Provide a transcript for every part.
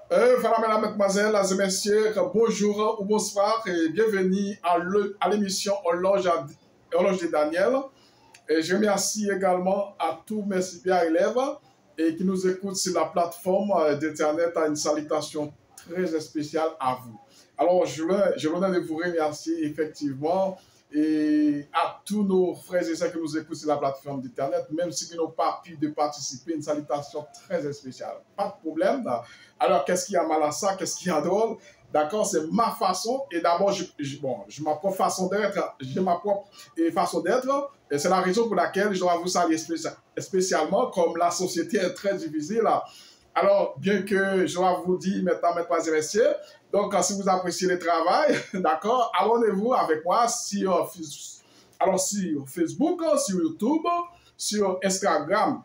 Voilà, mesdames, mesdemoiselles et messieurs, bonjour ou bonsoir et bienvenue à l'émission Horloge de Daniel. Et je remercie également à tous mes super élèves et qui nous écoutent sur la plateforme d'Internet. Une salutation très spéciale à vous. Alors, je l'honneur de vous remercier effectivement et à tous nos frères et sœurs qui nous écoutent sur la plateforme d'Internet, même si ils n'ont pas pu de participer, une salutation très spéciale. Pas de problème. Alors, qu'est-ce qu'il y a mal à ça? Qu'est-ce qu'il y a drôle? D'accord, c'est ma façon. Et d'abord, j'ai ma propre façon d'être. J'ai ma propre façon d'être. Et c'est la raison pour laquelle je dois vous saluer spécialement, comme la société est très difficile. Alors, bien que je dois vous dire maintenant, mesdames et messieurs, donc si vous appréciez le travail, d'accord, abonnez-vous avec moi sur Facebook, sur YouTube, sur Instagram,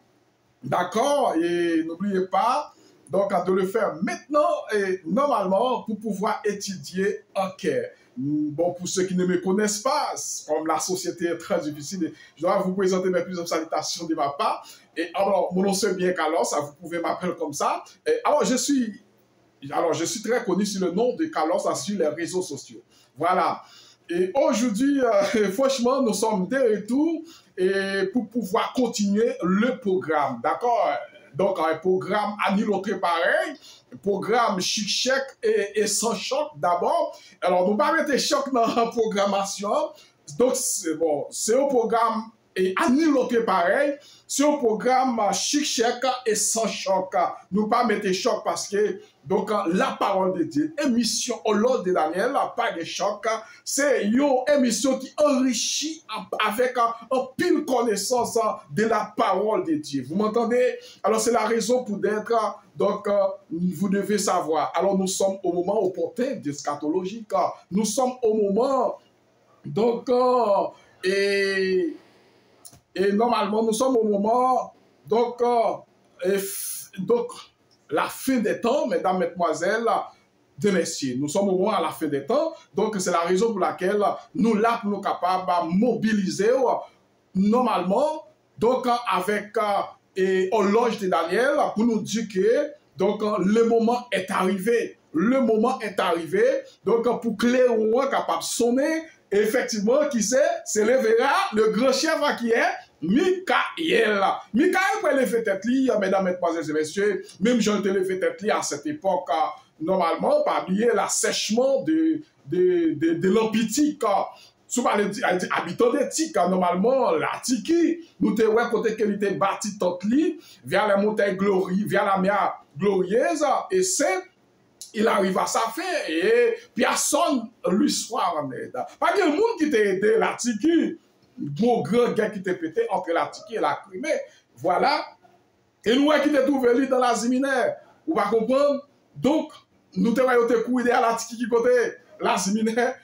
d'accord, et n'oubliez pas donc de le faire maintenant et normalement pour pouvoir étudier en clair. Bon, pour ceux qui ne me connaissent pas, comme la société est très difficile, je dois vous présenter mes plus de salutations de ma part. Et alors, mon nom c'est bien Carlos, vous pouvez m'appeler comme ça. Et alors, je suis très connu sur le nom de Carlos sur les réseaux sociaux. Voilà. Et aujourd'hui, franchement, nous sommes de retour et pour pouvoir continuer le programme. D'accord? Donc, un programme à nul autre pareil, un programme chic-chèque et sans choc d'abord. Alors, nous ne pas mettre choc dans la programmation. Donc, c'est un programme et à nul autre pareil. C'est un programme chic-chèque et sans choc. Nous ne pas mettre choc parce que, donc, la parole de Dieu, émission Horloge de Daniel, pas de choc, c'est une émission qui enrichit avec un pile connaissance de la parole de Dieu. Vous m'entendez? Alors, c'est la raison pour d'être, donc, vous devez savoir. Alors, nous sommes au moment opportun d'eschatologique. Nous sommes au moment, donc, et normalement, nous sommes au moment, donc, la fin des temps, mesdames, mesdemoiselles, de messieurs. Nous sommes au moins à la fin des temps, donc c'est la raison pour laquelle nous là, nous sommes capables de mobiliser normalement, donc avec Horloge de Daniel, pour nous dire que donc le moment est arrivé. Le moment est arrivé, donc pour que les rois capables de sonner, effectivement, qui c'est lèvera le grand chef qui est Michael. Michael peut lever tête li, mesdames, mesdemoiselles et messieurs, même je te lever tête li à cette époque, normalement, pas oublier l'assèchement de l'empitique. Souvent, les habitants d'éthique, normalement, la Tiki, nous te ouais côté qu'elle était bâti tant li, vers la montagne glorieuse, vers la mer glorieuse, et c'est il arrive à sa fin et personne lui soit en aide. Pas de monde qui t'a aidé la Tiki, gros grand gars qui t'a pété entre la Tiki et la Crimée. Voilà. Et nous qui t'a trouvé dans la Ziminaire. Vous va comprendre? Donc, nous te courir à la Tiki qui côté la Ziminaire.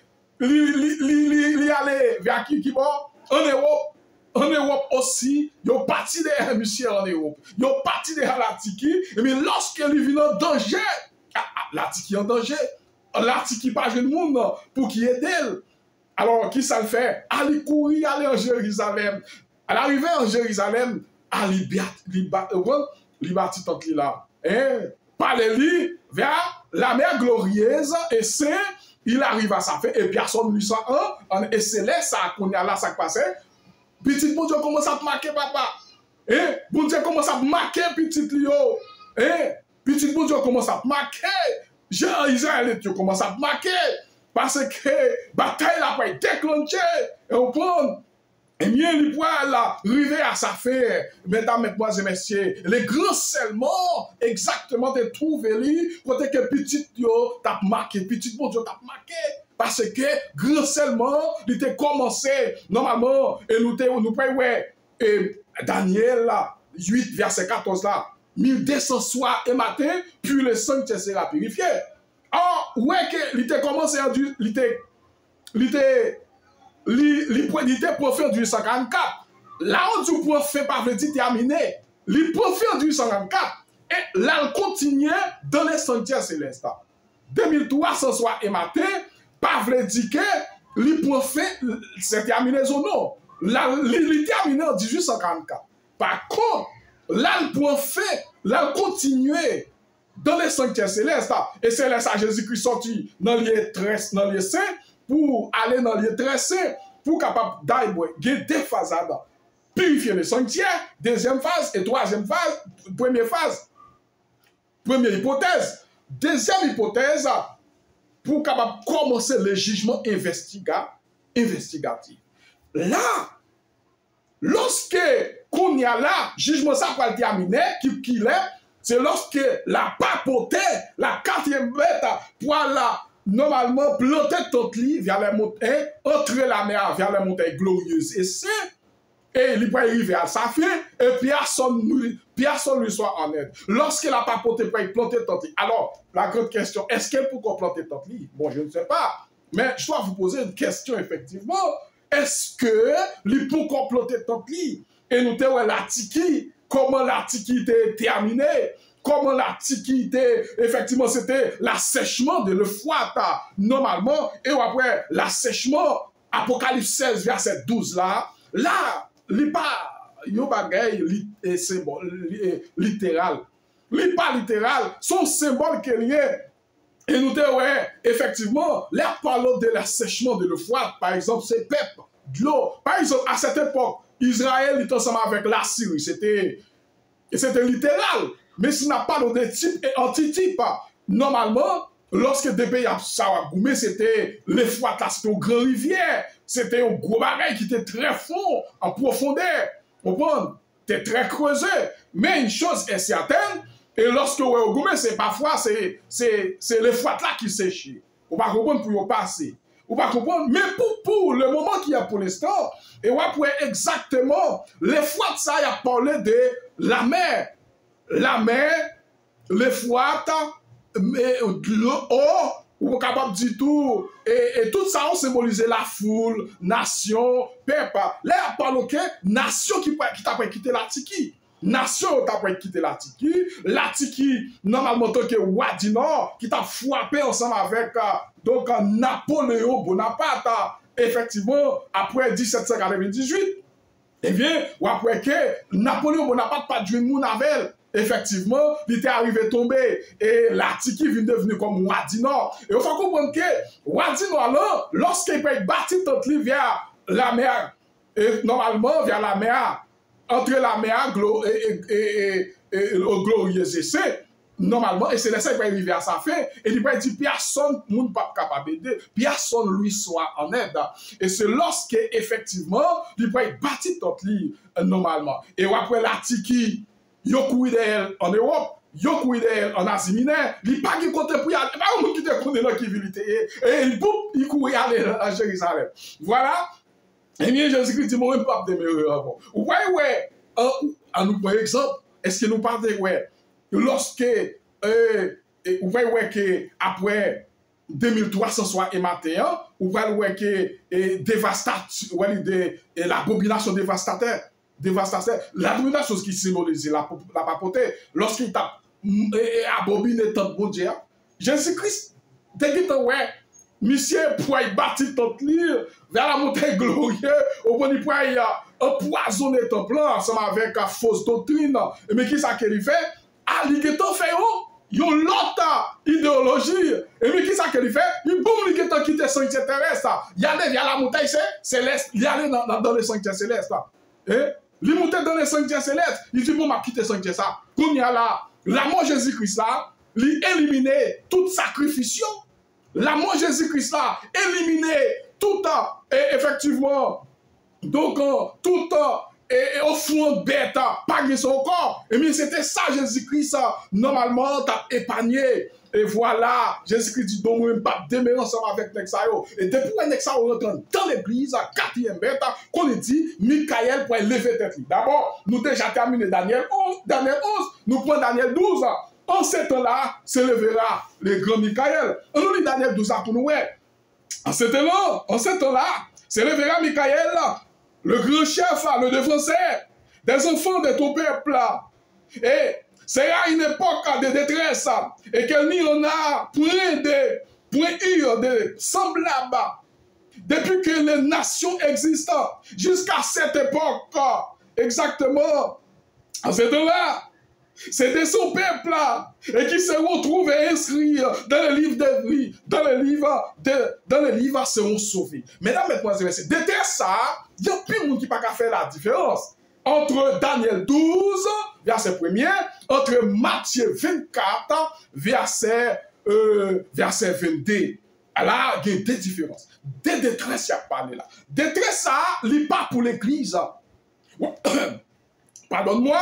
Li aller vers qui va en Europe. En Europe aussi, il y a parti de monsieur en Europe. Il y a parti de la Tiki. Mais lorsqu'il vient en danger, la Tiki en danger, la Tiki pas jeune monde pour qui aide elle. Alors, qui ça le fait? Aller courir, aller en Jérusalem. À l'arrivée en Jérusalem, aller bâtir tant qu'il là. Parler vers la mer glorieuse et c'est, il arrive à sa fin et personne lui sent et c'est là ça qu'on a là, ça qui passe. Petit bon Dieu commence à marquer papa. Bon Dieu commence à marquer petit Lio. Petit bon Dieu commence à marquer. Jean-Israël, tu commences à marquer. Parce que bataille là va être déclenchée. Et on prend. Et bien, il peut arriver à sa fin. Mesdames, mesdemoiselles et messieurs, les grands seulement, exactement, de trouver lui, côté que petit Dieu t'a marqué, petit bon Dieu t'a marqué. Parce que grand seulement, il était commencé, normalement, et nous pouvons, et Daniel là, 8, verset 14 là, 1200 soirs et matin, puis le sang sera purifié. Or, ouais que il était commencé à dire, il était prophète du 144. Là où du prophète pas dit terminé, il prophète du 144 et là il continue dans les sentiers célestes. 2300 soirs et matin, pas vrai dire que le prophète c'est terminé ou non. Là il terminé en 1844. Par contre, là le prophète, là il continue dans les sanctuaires célestes. Et c'est là ça Jésus-Christ sorti dans le lieu saint pour aller dans le lieu très saint, pour capable d'aller deux phases là-dedans. Purifier le sanctuaire, deuxième phase, et troisième phase, première phase. Première hypothèse. Deuxième hypothèse, pour capable commencer le jugement investigatif. Là, lorsque qu'on y a là, jugement ça va terminer, qui est, c'est lorsque la papauté, la quatrième bête, pour la normalement planter ton lit vers les montagnes, entrer la mer vers les montagnes glorieuses. Et c'est, et il va arriver à sa fin, et personne lui soit en aide. Lorsque la papauté peut planter ton lit, alors la grande question, est-ce qu'elle peut planter ton lit? Bon, je ne sais pas, mais je dois vous poser une question effectivement. Est-ce que il peut planter ton lit? Et nous avons l'Atiki, comment l'Atiki était terminé? Comment l'Antiquité, effectivement, c'était l'assèchement de l'Euphrate, normalement, et après l'assèchement, Apocalypse 16, verset 12, là, il n'y a pas de symbole littéral. Il n'y a pas littéral, son symbole qui est lié. Et nous disons, ouais, effectivement, là, parlons de l'assèchement de l'Euphrate, par exemple, c'est peuple, de l'eau. Par exemple, à cette époque, Israël était ensemble avec la Syrie, c'était littéral. Mais s'il n'a pas de type et antitype, normalement, lorsque des pays à Sawagoumé, c'était l'Euphrate, c'était une grande rivière, c'était un gros bagage qui était très fond, en profondeur. Vous comprenez? C'était très creusé. Mais une chose est certaine, et lorsque vous avez goumé, c'est parfois, c'est l'Euphrate là qui sèche. Vous ne pouvez pas comprendre pour y passer. Vous ne pouvez pas comprendre, mais pour le moment qu'il y a pour l'instant, et vous pouvez exactement, l'Euphrate, ça, il a parlé de la mer. La mer, l'Euphrate, l'eau, ou capable de dire tout, et tout ça, on symbolisait la foule, nation, peuple. Là, on parle que nation qui t'a pas quitté l'Atiki. Nation t'a pas quitté l'Atiki. L'Atiki, normalement, tant que Wadi Nord, qui t'a frappé ensemble avec donc, Napoléon Bonaparte, effectivement, après 1798. Eh bien, ou après que Napoléon Bonaparte pas de moun avec, effectivement, il était arrivé tomber et l'Atiki vient devenir comme Wadi Nord. Et il faut comprendre que Wadi Nord là, lorsqu'il peut bâtir tout vers la mer, et normalement vers la mer, entre la mer et le glorieux essai, normalement, et c'est là ça qu'il va arriver à sa fin, et il va dire personne n'est pas capable d'aider, personne lui soit en aide. Et c'est lorsque, effectivement, il va bâtir tout lit normalement. Et après l'Atiki, il y a d'elle en Europe, il y a d'elle en Asie mineure, il n'y a pas de côté pour y aller, il n'y a pas de côté pour y aller, et il courait aller à Jérusalem. Voilà. Eh bien, Jésus-Christ dit, moi, je ne peux pas demeurer avant. Ouais, par exemple, est-ce que nous parlons, ouais, lorsque, vous voyez que après 2300 et matin, vous voyez que dévastateur, l'abomination dévastateur, l'abomination qui symbolise la papauté, lorsqu'il t'a abominé tant de bon Dieu, Jésus-Christ, dès qu'il t'a ouais, monsieur pour y bâtir ton lit vers la montagne glorieuse, au point pour y empoisonner ton plan ensemble avec la fausse doctrine. Mais qui ça qu'il fait? Alligator fait yon l'autre idéologie. Et mais qui ça qu'il fait? Il boum l'alligator quitte le sanctuaire terrestre. Il y a la montagne céleste, il y a dans le sanctuaire céleste. Il monte dans le sanctuaire céleste. Il dit bon, m'a quitté le sanctuaire ça. Comme il y a là, l'amour Jésus-Christ là, il élimine toute sacrifice. L'amour Jésus-Christ là, éliminer tout et effectivement, donc tout et offrande bête, pas son corps. Et bien c'était ça Jésus-Christ, normalement, t'as épargné. Et voilà, Jésus-Christ dit, donc moi, je ne pas demeurer ensemble avec Nexayo. Et depuis que Nexayo rentre dans l'église, à quatrième bête, qu'on dit, Michael pour lever tête. D'abord, nous déjà terminé Daniel 11, nous prenons Daniel 12. En ce temps-là, se levera le grand Michael. On nous lit Daniel 12 pour nous. En ce temps-là, se levera Michael, le grand chef, le défenseur des enfants de ton peuple. Et sera une époque de détresse et qu'il n'y en a point de semblable depuis que les nations existent jusqu'à cette époque. Exactement. En ce temps-là, C'est de son peuple là, et qui se retrouve inscrit dans le livre de vie, dans le livre seront sauvés. Mesdames, mesdemoiselles, c'est derrière ça, il y a plus de monde qui n'a pas faire la différence entre Daniel 12, verset 1er, entre Matthieu 24, verset 22. Là, il y a des différences. Des détresses, il y a parlé là. Détresse, ça, il n'est pas pour l'église. Pardonne-moi.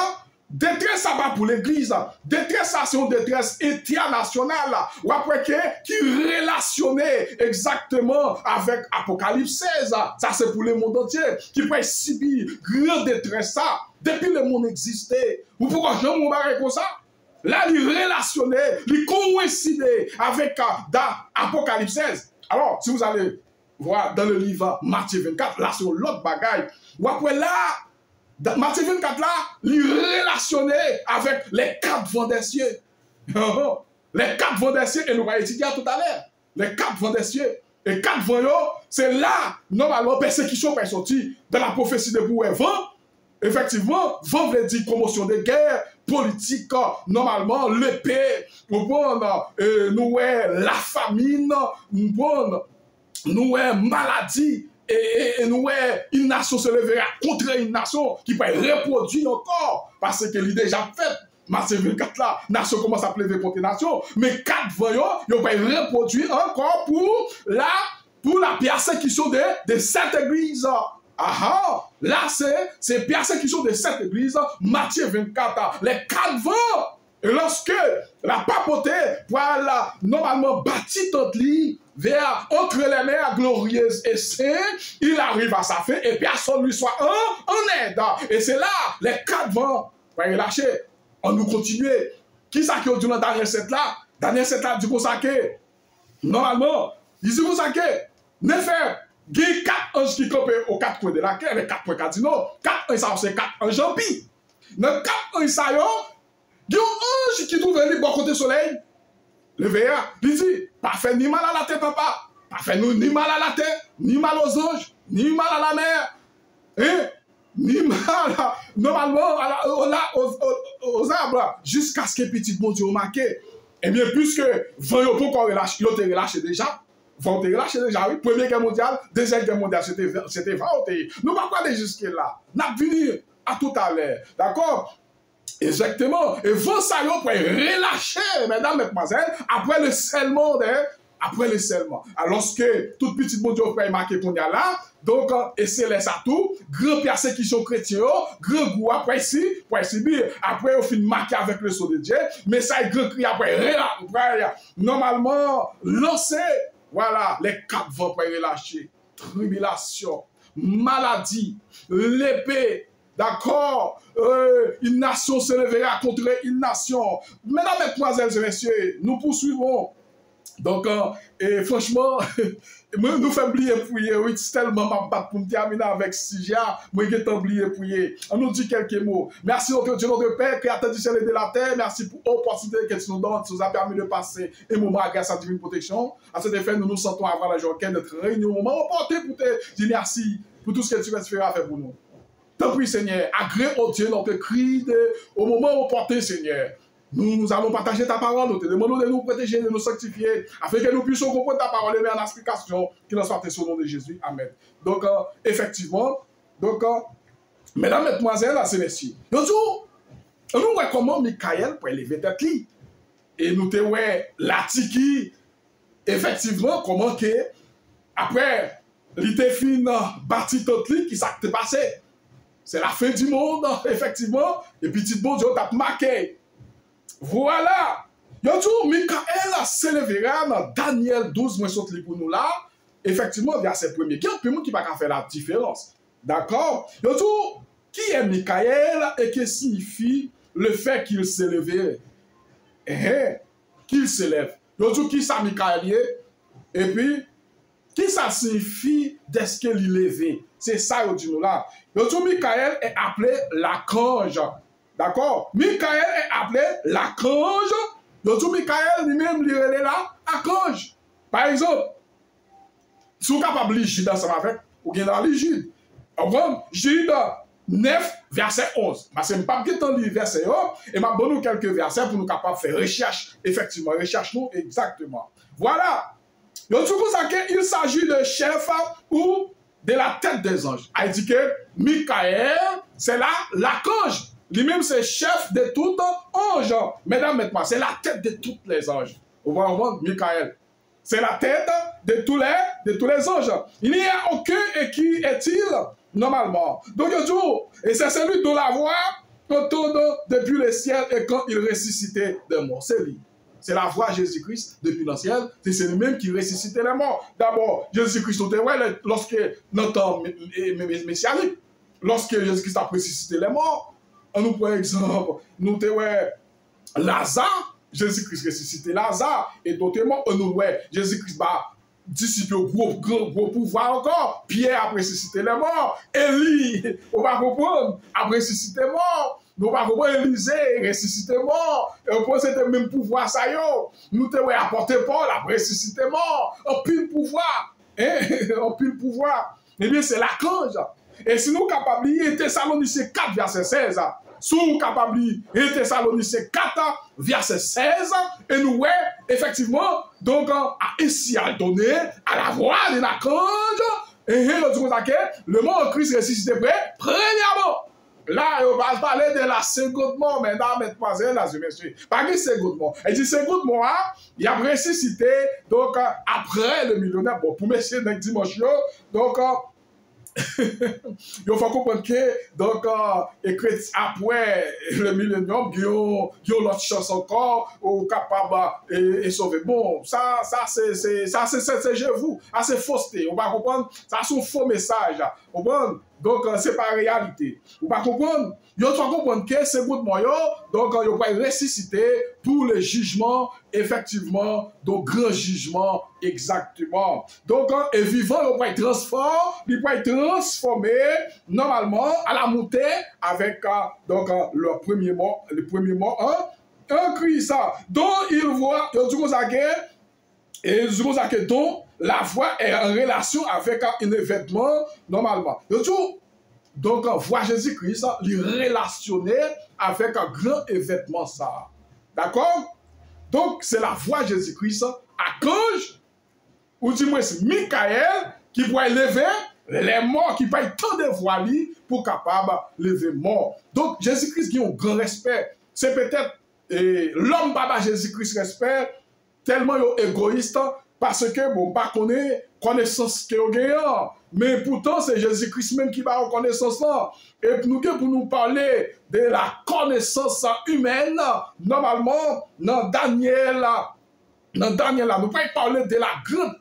Détresse, ça va pour l'église. Détresse, ça, c'est une détresse internationale. Ou après qui relationnait exactement avec Apocalypse 16. Ça, c'est pour le monde entier. Qui peut subir grande détresse, ça. Depuis le monde existait. Vous pouvez jamais vous barrer comme ça? Là, il relationnait, il coïncidait avec Apocalypse 16. Alors, si vous allez voir dans le livre Matthieu 24, là, c'est l'autre bagaille. Ou après là, dans Matthieu 24, là, il relationnait avec les 4 vents des cieux. Les 4 vents des cieux, et nous allons étudier tout à l'heure. Les 4 vents des cieux. Et 4 vents, c'est là, normalement, persécution est sortie dans la prophétie de Bouévan. Effectivement, vent veut dire commotion de guerre, politique, normalement, l'épée, nous la famine, nous maladie, et nous une nation se levera contre une nation qui peut reproduire encore, parce que l'idée déjà faite. Matthieu 24 là, nation commence à pleuver contre nation, mais 4 voyants, ils vont reproduire encore pour la persécution de cette église. Ah, là, c'est persécution de cette église, Matthieu 24, les 4 vents. Et lorsque la papauté, voilà, normalement bâtit notre lit vers entre les mers glorieuses et saintes, il arrive à sa fin et personne lui soit en aide. Et c'est là, les 4 vents, va relâcher. On nous continue. Qui ça qui a dit dans Daniel 7 là? Daniel 7 là, du coup, ça que, normalement, il dit vous ça que, ne faire. Il y a 4 anges qui campent aux 4 coins de la terre, les 4 points cardinaux. 4 anges, c'est 4 anges en pis. Dans 4 anges, il y a un ange qui trouve le bon côté du soleil. Le veilleur, il dit, pas fait ni mal à la tête, papa. Pas fait ni mal à la tête, ni mal aux anges, ni mal à la mer. Hein? Ni mal, normalement, aux arbres, jusqu'à ce que petit bon Dieu marqué. Eh bien, puisque 20 ans pour qu'on relâche, il a été relâché déjà. Vont te relâcher déjà, oui. Première guerre mondiale, deuxième guerre mondiale, c'était 20 ans. Nous ne pouvons pas aller jusque-là. Nous allons venir à tout à l'heure. D'accord? Exactement. Et vos salauds pour relâcher, mesdames, mesdemoiselles, après le scellement, après le scellement. Alors que toute petite monde peut marquer qu'on y a là, donc, et c'est laisse à tout, grand persécution chrétienne, grand goût après ici, après au fin marqué avec le sceau de Dieu, mais ça est grand cri après, normalement, lancé. Voilà, les 4 vents pour relâcher. Tribulation, maladie, l'épée, d'accord? Une nation se lèvera contre une nation. Mesdames, mesdemoiselles et messieurs, nous poursuivons. Donc, et franchement, nous faisons oublier prier. Oui, c'est tellement ma pour me terminer avec Sija. Moi, j'ai oublié prier. On nous dit quelques mots. Merci notre Dieu, notre Père, créateur du ciel et de la terre. Merci pour l'opportunité que tu nous donnes. Tu nous as permis de passer un moment grâce à divine protection. À cet effet, nous nous sentons avoir la joie de notre réunion. Au moment opportun pour te dire merci pour tout ce que tu vas faire pour nous. Tant pis, Seigneur. Agrée au Dieu notre cri au moment opportun, Seigneur. Nous allons partager ta parole, nous te demandons de nous protéger, de nous sanctifier, afin que nous puissions comprendre ta parole et mettre en application, qu'il en soit fait au nom de Jésus. Amen. Donc, effectivement, mesdames, mesdemoiselles, et messieurs, nous voyons comment Michael peut élever tête li. Et nous te voyons la tiki, effectivement, comment que, après, il te fin bâti tête li, qui s'est passé. C'est la fin du monde, effectivement, et petit bon Dieu t'a marqué. Voilà. Yonjou, Michael s'élèvera dans Daniel 12, moi saute pour nous là. Effectivement, verset 1er. Il y a un peu qui va faire la différence. D'accord? Yonjou, qui est Michael et que signifie le fait qu'il s'élèverait? Qu'il s'élève. Yonjou, qui ça Michael? Et puis, qui ça signifie d'est-ce qu'il est levé? C'est ça, yonjou là. Yonjou, Michael est appelé l'archange. D'accord? Michael est appelé l'archange. Donc, Michael lui-même, il est là, archange. Par exemple, si vous êtes capable de lire ensemble avec, ou bien dans les Jude. Jude, 9, verset 11. Parce que je ne vais pas lire verset 1, et je vais donner quelques versets pour nous capables de faire recherche, effectivement, recherche-nous exactement. Voilà. Donc, il s'agit de chef ou de la tête des anges. Il dit que Michael, c'est là l'archange. Lui-même, c'est chef de tout ange. Mesdames, mesdemoiselles, c'est la tête de tous les anges. On va voir Michael. C'est la tête de tous les anges. Il n'y a aucun qui est-il normalement. Donc, et c'est celui dont la voix entend depuis le ciel et quand il ressuscitait des morts. C'est lui. C'est la voix de Jésus-Christ depuis le ciel. C'est lui-même qui ressuscitait les morts. D'abord, Jésus-Christ, lorsque notre temps messianique, lorsque Jésus-Christ a ressuscité les morts, nous, par exemple, nous avons Lazare, Jésus-Christ ressuscité Lazare, et d'autres morts, nous avons Jésus-Christ dissipé au gros pouvoir encore. Pierre a ressuscité les morts. Élie, on va comprendre, a ressuscité les morts. Nous va comprendre Élisée, ressuscité mort. Et on pense que c'était le même pouvoir, ça y est. Nous avons apporté Paul, a ressuscité mort. Un pile pouvoir. Un pile pouvoir. Eh bien, c'est l'archange. Et si nous sommes capables de lire Thessaloniciens 4, verset 16, si nous sommes capables de lire Thessaloniciens 4, verset 16, et nous, effectivement, donc, ici, à donner à la voix de l'archange, et le mot en Christ ressuscité prêt, premièrement. Là, on va parler de la seconde mort, mesdames, mesdemoiselles, messieurs. Pas de seconde mort. Elle dit seconde mort, il a ressuscité, donc, après le millionnaire. Bon, pour messieurs, dans le dimanche, donc, il faut comprendre que, donc, après le millénium, il y a l'autre chance encore, ou capable de sauver. Bon, ça c'est je vous, c'est fausseté. On va comprendre, ça c'est un faux message. On va donc, c'est pas réalité. Vous va comprendre? Vous va comprendre que c'est good moyen, donc, vous va ressusciter pour le jugement, effectivement, donc, grand jugement, exactement. Donc, et vivant, il va être transformé, normalement, à la montée, avec, donc, le premier mot, un Christ, dont il voit, et dont la voix est en relation avec un événement normalement. Donc, voix Jésus-Christ, il relationner avec un grand événement ça. D'accord? Donc, c'est la voix Jésus-Christ, archange, ou du moins Michael, qui va lever les morts, qui va tant de voix pour capable de lever mort. Donc, Jésus-Christ qui a un grand respect. C'est peut-être l'homme baba Jésus-Christ respect, tellement égoïste, parce que, bon, pas connaissance que gagnant. Mais pourtant, c'est Jésus-Christ même qui va en connaissance là. Et pour nous parler de la connaissance humaine, normalement, dans Daniel, nous ne pas parler de la grande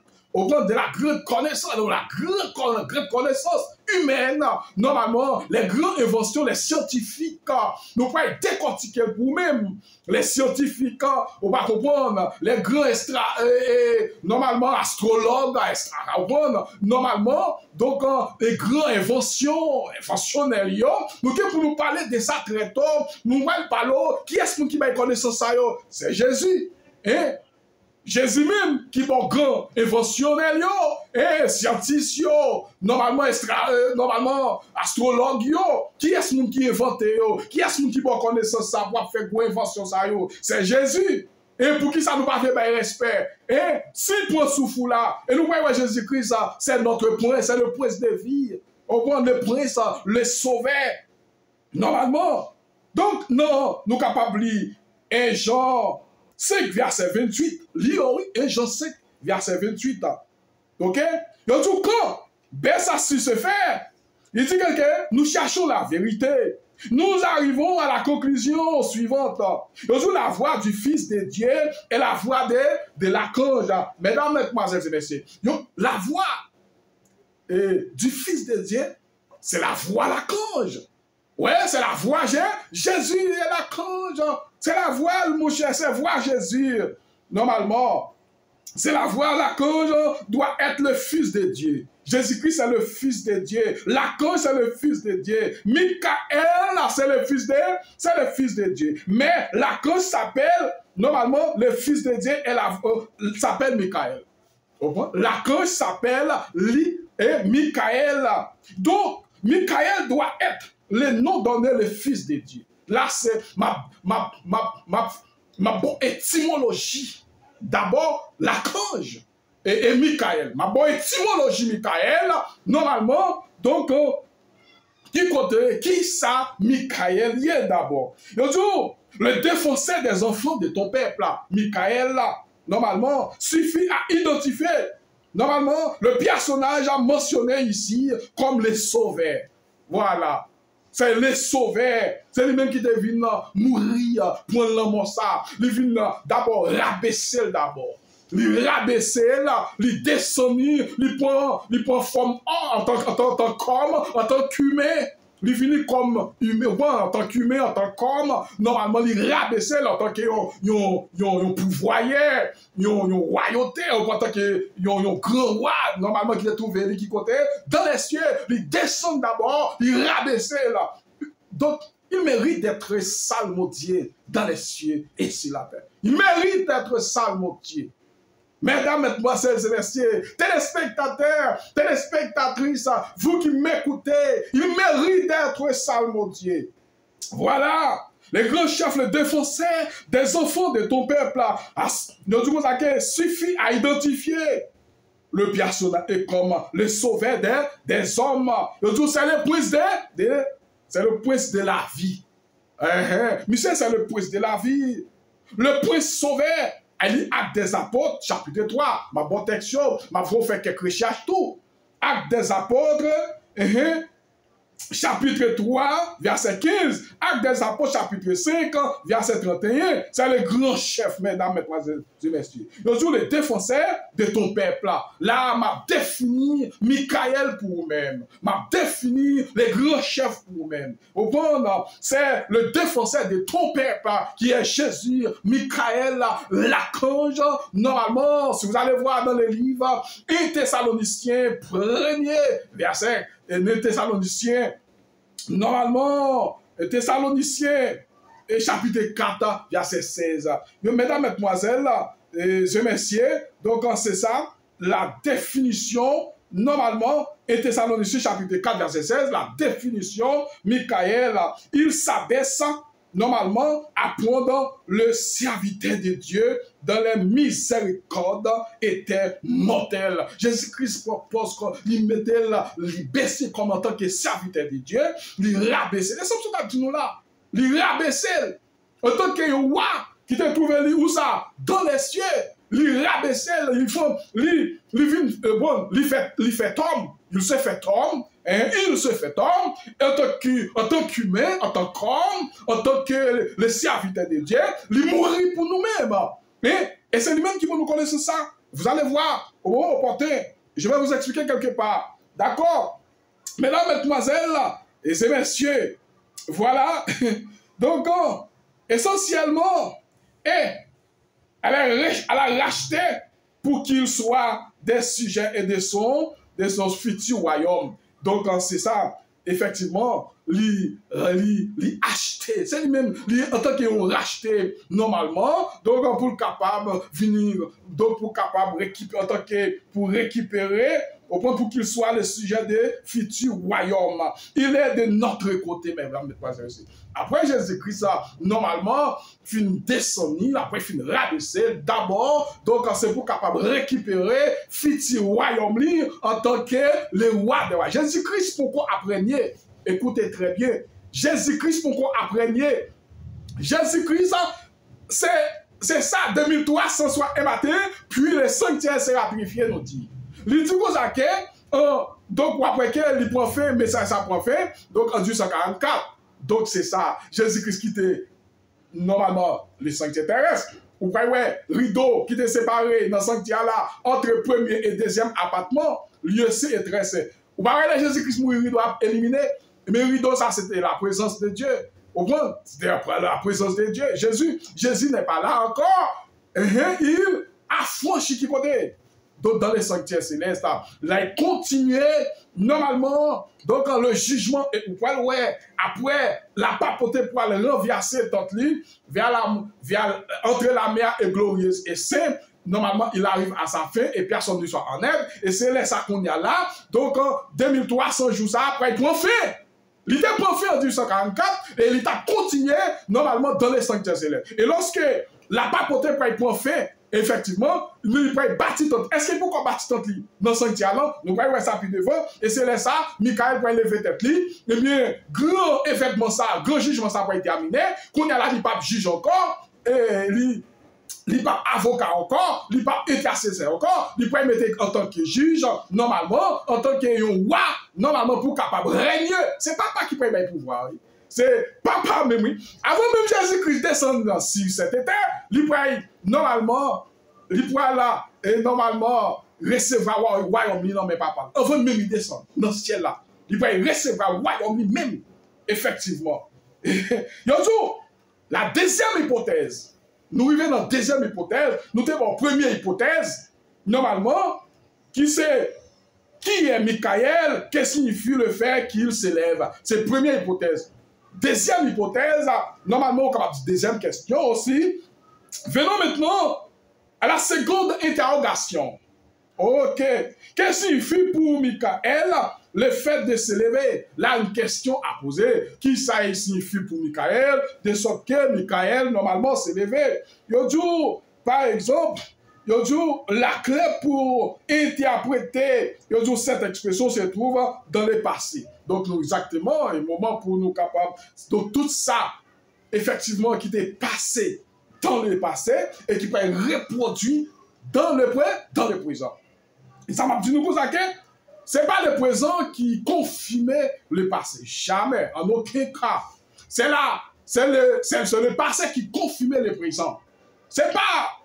connaissance, de la grande connaissance humaine. Normalement, les grandes inventions, les scientifiques, nous pas décortiquer pour nous-mêmes. Les scientifiques, on va comprendre, les grands normalement, astrologues, normalement, donc, les grandes inventions, inventionnelles, nous pour nous parler de ça très tôt, nous allons parler, qui est-ce qui va connaissance ça? C'est Jésus. Hein? Jésus même qui est grand inventionnel, scientifique, normalement astrologue, qui est-ce qui invente, qui est-ce qui va connaissance ça pour faire une invention ça? C'est Jésus. Et pour qui ça nous pas fait respect? Et si point souffle là, et nous voyons Jésus-Christ, c'est notre prince, c'est le prince de vie. On prend le prince, le sauveur. Normalement. Donc, non, nous capables de lire un Jean 5, verset 28. Lire, oui, un Jean 5, verset 28. Ok? Donc, tout quand, ben ça se fait, il dit que nous cherchons la vérité. Nous arrivons à la conclusion suivante. Donc, la voix du Fils de Dieu et la voix de l'archange. Mesdames, mesdemoiselles et messieurs, donc, la voix du Fils de Dieu, c'est la voix de l'archange. Ouais, c'est la voix Jésus et l'archange. C'est la voix, mon cher, c'est la voix Jésus. Normalement, c'est la voix, l'archange doit être le Fils de Dieu. Jésus-Christ, c'est le Fils de Dieu. L'archange, c'est le Fils de Dieu. Michael, c'est le Fils de Dieu. Mais l'archange s'appelle, normalement, le Fils de Dieu s'appelle Michael. L'archange s'appelle Michael. Donc, Michael doit être les noms donnés le Fils de Dieu. Là, c'est ma bonne étymologie. D'abord, l'archange et Michael. Ma bonne étymologie, Michael, normalement, donc, qui ça, Michael, y est d'abord. Le défenseur des enfants de ton peuple, là, Michael, là, normalement, suffit à identifier. Normalement, le personnage a mentionné ici comme les sauveurs. Voilà. C'est les sauveurs. C'est lui-même qui devine mourir pour l'homme ça. Il vient d'abord rabaisser d'abord. Il rabaisser là, il descend, il prend forme en tant qu'homme, en tant qu'humain. Il finit comme humain, en tant qu'humain, en tant qu'homme. Normalement, il rabaisser en tant que pouvoyer, royauté, en tant que grand roi. Normalement, qui est trouvé qui côté dans les cieux. Il descend d'abord, il rabaisser là. Donc, il mérite d'être salmodié dans les cieux et sur la terre. Il mérite d'être salmodié. Mesdames, mesdemoiselles et messieurs, téléspectateurs, téléspectatrices, vous qui m'écoutez, il mérite d'être salmodié. Voilà, les grands chefs, les défenseurs des enfants de ton peuple, suffit à identifier le personnage comme le sauveur des hommes. C'est le prince c'est le prince de la vie. Michel, c'est le prince de la vie. Le prince sauveur. Elle lit Actes des Apôtres, chapitre 3. Ma bonne texture, ma vous fait quelques recherches tout. Actes des Apôtres, chapitre 3, verset 15. Actes des Apôtres, chapitre 5, verset 31. C'est le grand chef, mesdames, mesdemoiselles et messieurs. Donc, le défenseur de ton peuple, là, m'a défini Michael pour vous-même. M'a défini les grands chefs pour vous-même. Au point, c'est le défenseur de ton peuple qui est Jésus, Michael, l'archange. Normalement, si vous allez voir dans le livre, 1 Thessaloniciens, 1er verset, et 1 Thessaloniciens, normalement, Thessaloniciens, et chapitre 4, verset 16. Mais mesdames, mesdemoiselles, et messieurs, donc c'est ça, la définition, normalement, et Thessaloniciens, chapitre 4, verset 16, la définition, Michael, il s'abaisse, normalement, à prendre le serviteur de Dieu dans les miséricordes était mortel. Jésus-Christ propose qu'il mettait là, il baissait comme en tant que serviteur de Dieu, il rabaissait. Les sommes dit nous là, il rabaissait en tant que roi qui te trouvé où ça dans les cieux. Il rabaissait, il fait homme, il se fait homme. Il se fait homme en tant qu'humain, en tant qu'homme, en tant que le serviteur de Dieu, il mourit pour nous-mêmes. Et c'est lui-même qui va nous connaître ça. Vous allez voir au moment opportun. Je vais vous expliquer quelque part. D'accord? Mesdames, mesdemoiselles et messieurs, voilà. Donc, essentiellement, elle a racheté pour qu'il soit des sujets et de son futur royaume. Donc, c'est ça, effectivement, acheter. C'est lui-même, en tant qu'on racheté normalement, donc pour capable venir, donc pour capable récupérer, en tant que pour récupérer, au point pour qu'il soit le sujet de futur royaume. Il est de notre côté, mesdames, mesdemoiselles. Après Jésus-Christ, normalement, fin descendre, après fin rabaisser, d'abord, donc c'est pour capable récupérer futur royaume en tant que le roi de roi. Jésus-Christ, pourquoi appreniez? Écoutez très bien. Jésus-Christ, pourquoi appreniez? Jésus-Christ, c'est ça, 2300 soirs et matin, puis le sanctuaire sera purifié, nous dit. Il dit donc après qu'il prend fin, mais ça prend fin, donc en 1844. Donc c'est ça, Jésus-Christ qui était normalement le sanctuaire terrestre. Ou bien, rideau qui était séparé dans le sanctuaire là, entre premier et deuxième appartement, lieu C et très C. Ou bien, Jésus-Christ mourir, rideau éliminé, mais rideau ça c'était la présence de Dieu. Au moins, c'était la présence de Dieu. Jésus n'est pas là encore. Il a franchi qui côté. Donc, dans les sanctuaires célestes, là, il continuait normalement, donc le jugement, après la papauté pour le renverser entre la mer et glorieuse et sainte, normalement, il arrive à sa fin et personne ne soit en aide. Et c'est là ça qu'on y a là. Donc, 2300 jours ça, après, il prend fin. Il était profet en 1844 et il a continué normalement dans les sanctuaires célestes. Et lorsque la papoté pour être profet, effectivement, il peut bâtir tant. Est-ce qu'il peut bâtir tant dans le sanctuaire là? Nous voyons ça plus devant. Et c'est là ça, Michael peut lever tête li. Eh bien, grand événement ça, grand jugement ça va être terminé. Qu'on y a là, il pas juge encore. Et il pas avocat encore, il pas intercesseur encore, il peut mettre en tant que juge, normalement, en tant que roi, normalement pour capable régner. C'est papa qui peut le pouvoir. C'est papa même. Avant même Jésus-Christ descendre sur cette terre, il peut normalement, il peut là, et normalement, recevoir le royaume non mais papa. Avant même il descend dans ce ciel là, il peut recevoir le royaume même, effectivement. La deuxième hypothèse. Nous arrivons dans la deuxième hypothèse. Nous avons la première hypothèse, normalement, qui est Michael, qu'est-ce que signifie le fait qu'il s'élève. C'est la première hypothèse. Deuxième hypothèse, normalement, on va dire deuxième question aussi. Venons maintenant à la seconde interrogation. Ok. Qu'est-ce que signifie pour Michael le fait de s'élever? Là, une question à poser. Qui ça signifie pour Michael? De sorte que Michael, normalement, s'élever. Yo dit, par exemple, yo dit, la clé pour interpréter cette expression se trouve dans le passé. Donc, exactement, un moment pour nous capables. Donc, tout ça, effectivement, qui est passé dans le passé et qui peut être reproduit dans le présent. Et ça m'a dit nous pour ça que ce n'est pas le présent qui confirmait le passé. Jamais, en aucun cas. C'est le passé qui confirmait le présent. Ce n'est pas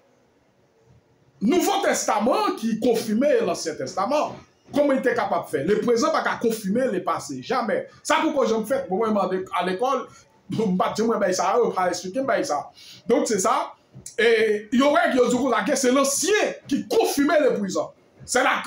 le Nouveau Testament qui confirmait l'Ancien Testament. Comment il était capable de faire? Le présent n'a pas confirmer le passé. Jamais. Ça pourquoi je me fais pour moi à l'école, je ne vais pas expliquer ça. Donc c'est ça. Et il y aurait qui c'est l'Ancien qui confirmait le présent. C'est la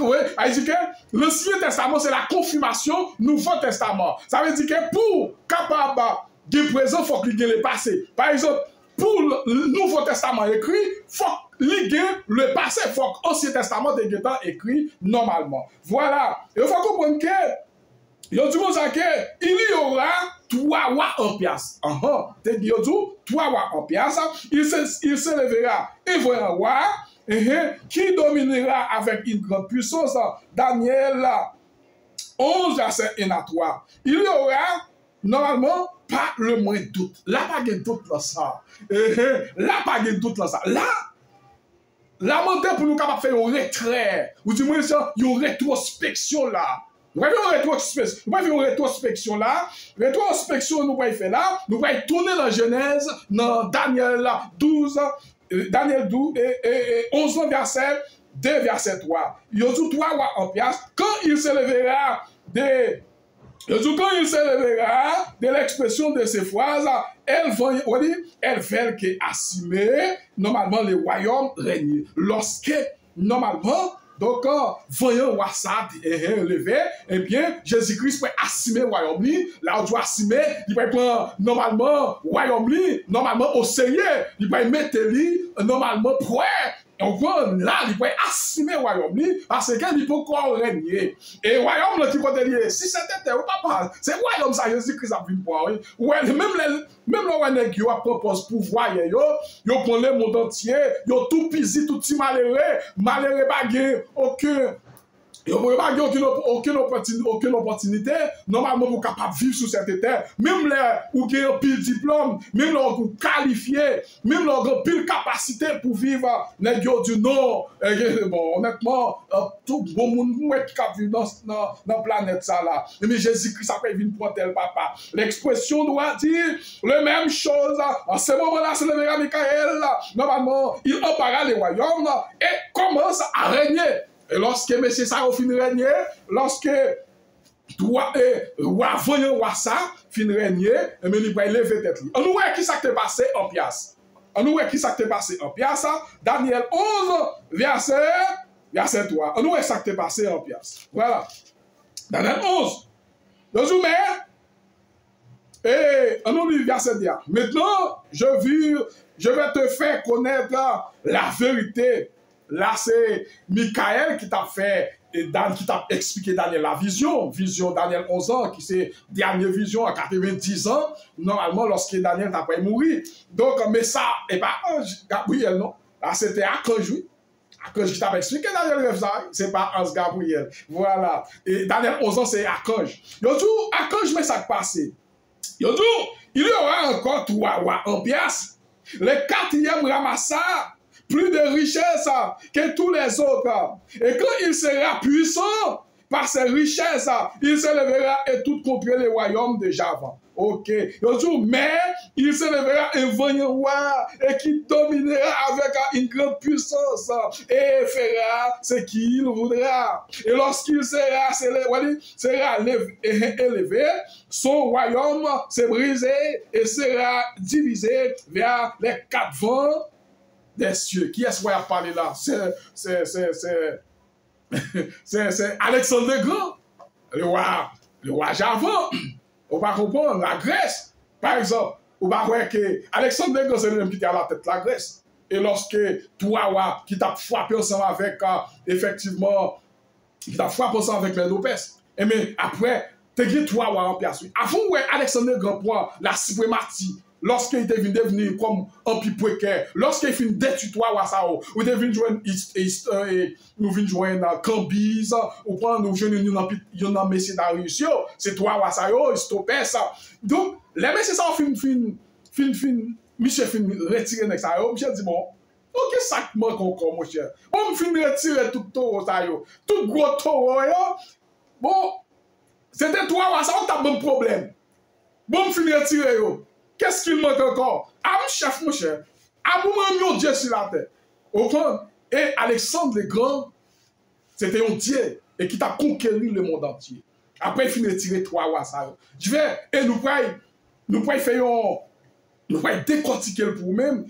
dit que l'Ancien Testament, c'est la confirmation Nouveau Testament. Ça veut dire que pour capable de présent, il faut qu'il y ait le passé. Par exemple, pour le Nouveau Testament écrit, il faut qu'il y ait le passé. Il faut que l'Ancien Testament soit écrit normalement. Voilà. Il faut comprendre que il y aura 3 rois en pièce. Trois rois en pièce. Il se lèvera et voit un roi qui dominera avec une grande puissance. Daniel 11, verset 1 à 3. Il y aura normalement pas le moins de doute. Là, pas de doute là ça. Là, pas de doute là ça. Là, la montée pour nous capables de faire un retrait. Ou du moins, une rétrospection là. Nous allons faire une rétrospection là. Rétrospection, nous allons faire là. Nous allons tourner dans Genèse, dans Daniel 12, Daniel 12 et 11 verset 2, verset 3. Il y a 3 rois en pièce. Quand il se lèvera de l'expression de ces phrases, elle fait que assumer normalement le royaume règne. Lorsque normalement donc, voyant ça levé, eh bien, Jésus-Christ peut assumer le royaume. Là, on doit assumer, il peut prendre normalement le royaume, normalement au sérieux. Il peut mettre lui normalement prêt. On voit là, il peut assumer le royaume parce qu'il peut encore régner. Et le royaume, qui peut dire, si c'était terre, papa, c'est le royaume, ça, Jésus-Christ a vu pour oui. Même le qui propose pouvoir, il prend le monde entier, il tout pisi, tout petit malheureux bagué, aucune opportunité, normalement, vous êtes capable de vivre sur cette terre. Même là où vous avez pile diplôme, même là où vous qualifiez, même là où vous avez pile capacité pour vivre, du non. Bon, honnêtement, tout le monde qui a vu dans la planète ça là. Mais Jésus-Christ a fait venir pour tel papa. L'expression doit dire la même chose. En ce moment-là, c'est le verra Michael. Normalement, il empara les royaumes et commence à régner. Et lorsque M. Sarah finit de régner, lorsque roi ça finit de régner, il va lever tête. On nous voit qui s'est passé en pièce. Daniel 11, verset 3. On nous voit qui s'est passé en pièce. Voilà. Daniel 11. Le zoom et on nous lit verset 10. Maintenant, je vais te faire connaître la vérité. Là, c'est Michael qui t'a fait Dan qui t'a expliqué Daniel la vision Daniel 11 ans, qui c'est dernière vision à 90 ans, normalement, lorsque Daniel n'a pas mouru. Donc, mais ça, et pas Ange Gabriel, non? Là, c'était Archange, oui. Archange qui t'a expliqué Daniel rêve ça, c'est pas Ange Gabriel. Voilà. Et Daniel 11 ans, c'est Archange. Yo tout, Archange, mais ça passé. Yo tout, il y aura encore 3 rois en pièce. Le 4e ramassard, plus de richesses que tous les autres. Et quand il sera puissant par ses richesses, il s'élèvera et tout contre les royaumes de Java. Ok. Mais il s'élèvera un vaillant roi et qui dominera avec une grande puissance et fera ce qu'il voudra. Et lorsqu'il sera élevé, son royaume s'est brisé et sera divisé vers les 4 vents des cieux. Qui est-ce qu'on a parlé là? C'est Alexandre le Grand, le roi Javan. On va comprendre la Grèce, par exemple. On va voir que Alexandre le Grand, c'est lui-même qui était à la tête de la Grèce. Et lorsque toi, rois qui t'a frappé ensemble avec, effectivement, qui t'a frappé ensemble avec les Lopès. Et mais après, tu as 3 rois en pièce. Avant, Alexandre le Grand prend la suprématie. Lorsqu'il était devenu comme un précaire, lorsqu'il finit détruire 3 rois, ou devenu joindre Cambise, ou prendre nous joindre un messie d'Arius, c'est 3 rois, ils stoppaient ça. Donc, les messieurs, ça, Michel fin retiré avec ça, Michel dit bon, ok, ça manque encore, mon cher. On fin retirer tout taureau, tout gros taureau, bon, c'était 3 rois, ça, on a un bon problème. Bon, fin retirer, qu'est-ce qu'il manque encore? Ah, mon chef, mon cher. Ah, mon Dieu sur la terre. Et Alexandre le Grand, c'était un Dieu et qui t'a conquéri le monde entier. Après, il finit de tirer 3 rois. Et nous pouvons décortiquer pour nous-mêmes.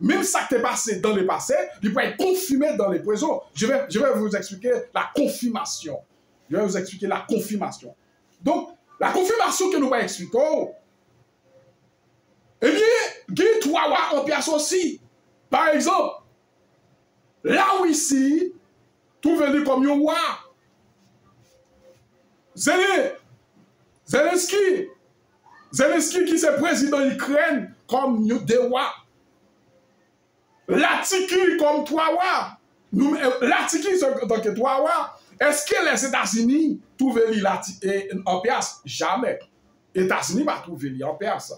Même ça qui est passé dans le passé, il peut être confirmé dans les présents. Je vais vous expliquer la confirmation. Donc, la confirmation que nous allons expliquer, eh bien, il y a 3 rois en pièce aussi. Par exemple, là où ici, tout venu comme un roi. Zelensky qui est président d'Ukraine comme des rois. Latiki comme 3 rois. Latiki donc 3 rois. Est-ce que les États-Unis trouvent en pièce? Jamais. Les États-Unis ne trouvent en pièce.